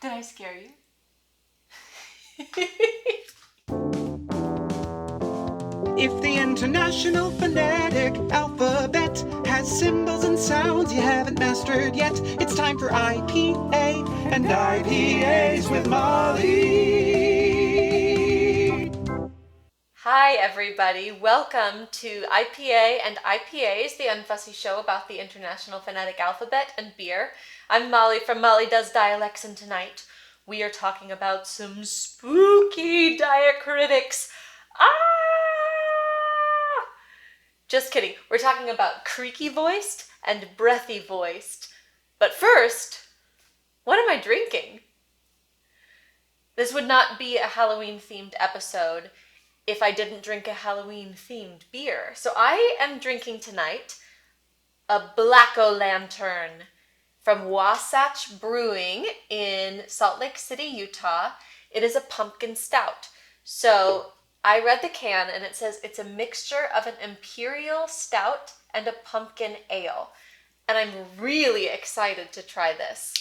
Did I scare you? If the International Phonetic Alphabet has symbols and sounds you haven't mastered yet, it's time for IPA and IPAs with Molly. Hi everybody, welcome to IPA and IPAs, the unfussy show about the International Phonetic Alphabet and beer. I'm Molly from Molly Does Dialects, and tonight we are talking about some spooky diacritics. Just kidding. We're talking about creaky voiced and breathy voiced. But first, what am I drinking? This would not be a Halloween themed episode if I didn't drink a Halloween themed beer. So I am drinking tonight a Black-o'-lantern from Wasatch Brewing in Salt Lake City, Utah. It is a pumpkin stout. So I read the can and it says it's a mixture of an imperial stout and a pumpkin ale. And I'm really excited to try this.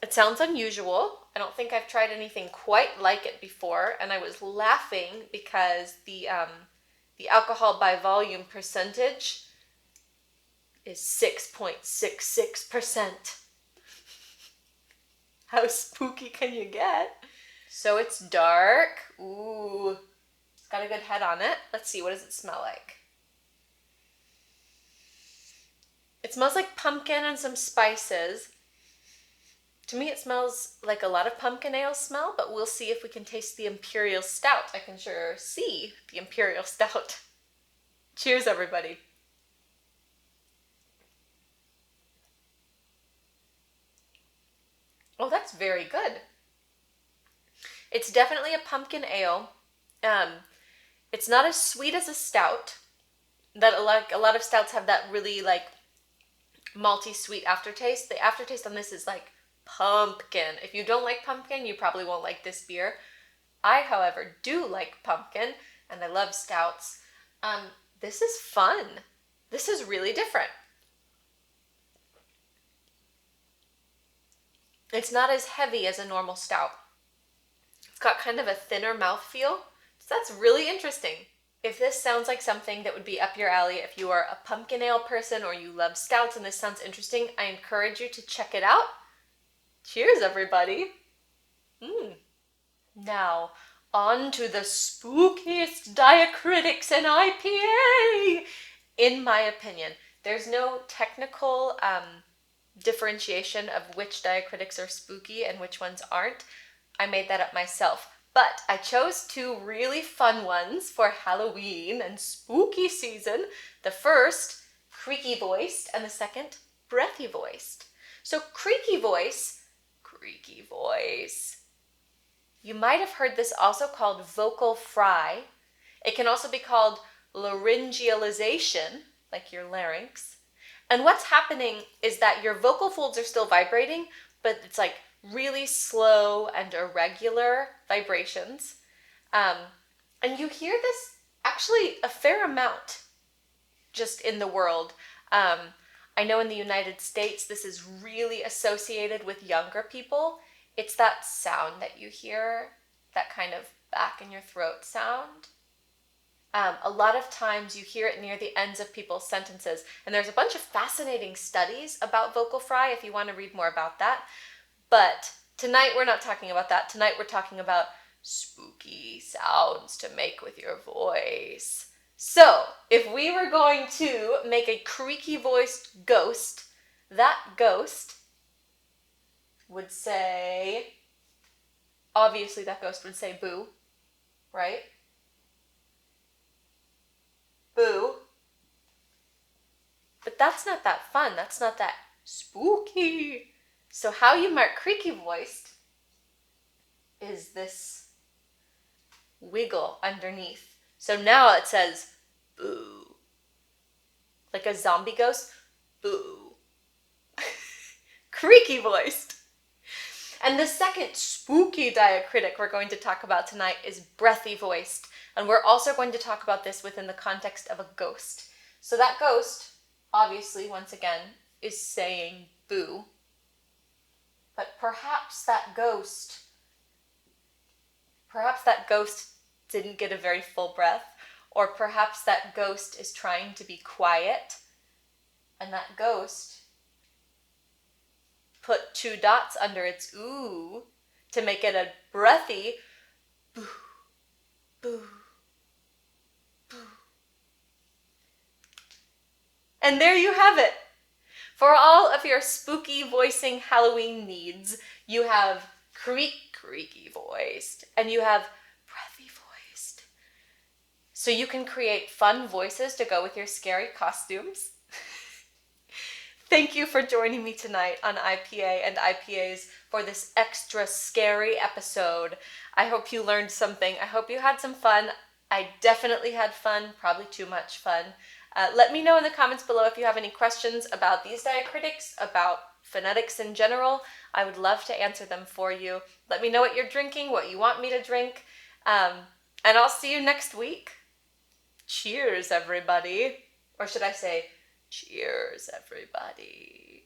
It sounds unusual. I don't think I've tried anything quite like it before, and I was laughing because the alcohol by volume percentage is 6.66%. How spooky can you get? So it's dark. Ooh, it's got a good head on it. Let's see, what does it smell like? It smells like pumpkin and some spices. To me, it smells like a lot of pumpkin ale smell, but we'll see if we can taste the imperial stout. I can sure see the imperial stout. Cheers, everybody. Oh, that's very good. It's definitely a pumpkin ale. It's not as sweet as a stout. That a lot of stouts have that really like malty sweet aftertaste. The aftertaste on this is like pumpkin. If you don't like pumpkin, you probably won't like this beer. I, however, do like pumpkin, and I love stouts. This is fun. This is really different. It's not as heavy as a normal stout. It's got kind of a thinner mouthfeel, so that's really interesting. If this sounds like something that would be up your alley, if you are a pumpkin ale person or you love stouts and this sounds interesting, I encourage you to check it out. Cheers, everybody. Now, on to the spookiest diacritics in IPA. In my opinion, there's no technical differentiation of which diacritics are spooky and which ones aren't. I made that up myself. But I chose two really fun ones for Halloween and spooky season. The first, creaky voiced, and the second, breathy voiced. So creaky voice. You might have heard this also called vocal fry. It can also be called laryngealization, like your larynx. And what's happening is that your vocal folds are still vibrating, but it's like really slow and irregular vibrations. And you hear this actually a fair amount just in the world. I know in the United States, this is really associated with younger people. It's that sound that you hear, that kind of back in your throat sound. A lot of times you hear it near the ends of people's sentences. And there's a bunch of fascinating studies about vocal fry if you want to read more about that. But tonight we're not talking about that. Tonight we're talking about spooky sounds to make with your voice. So, if we were going to make a creaky voiced ghost, that ghost would say, obviously that ghost would say boo, right? Boo. But that's not that fun. That's not that spooky. So how you mark creaky voiced is this wiggle underneath. So now it says boo. Like a zombie ghost, boo. Creaky voiced. And the second spooky diacritic we're going to talk about tonight is breathy voiced. And we're also going to talk about this within the context of a ghost. So that ghost, obviously, once again, is saying boo. But perhaps that ghost didn't get a very full breath, or perhaps that ghost is trying to be quiet, and that ghost put 2 dots under its ooh to make it a breathy boo, boo, boo. And there you have it. For all of your spooky voicing Halloween needs, you have creaky voiced, and you have breathy voiced. So you can create fun voices to go with your scary costumes. Thank you for joining me tonight on IPA and IPAs for this extra scary episode. I hope you learned something. I hope you had some fun. I definitely had fun, probably too much fun. Let me know in the comments below if you have any questions about these diacritics, about phonetics in general. I would love to answer them for you. Let me know what you're drinking, what you want me to drink, and I'll see you next week. Cheers, everybody. Or should I say, cheers, everybody.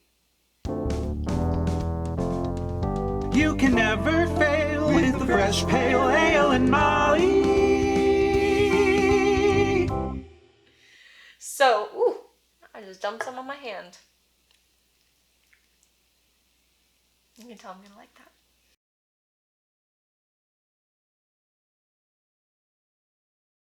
You can never fail with the fresh pale ale and Molly. So, ooh, I just dumped some on my hand. You can tell I'm gonna like that.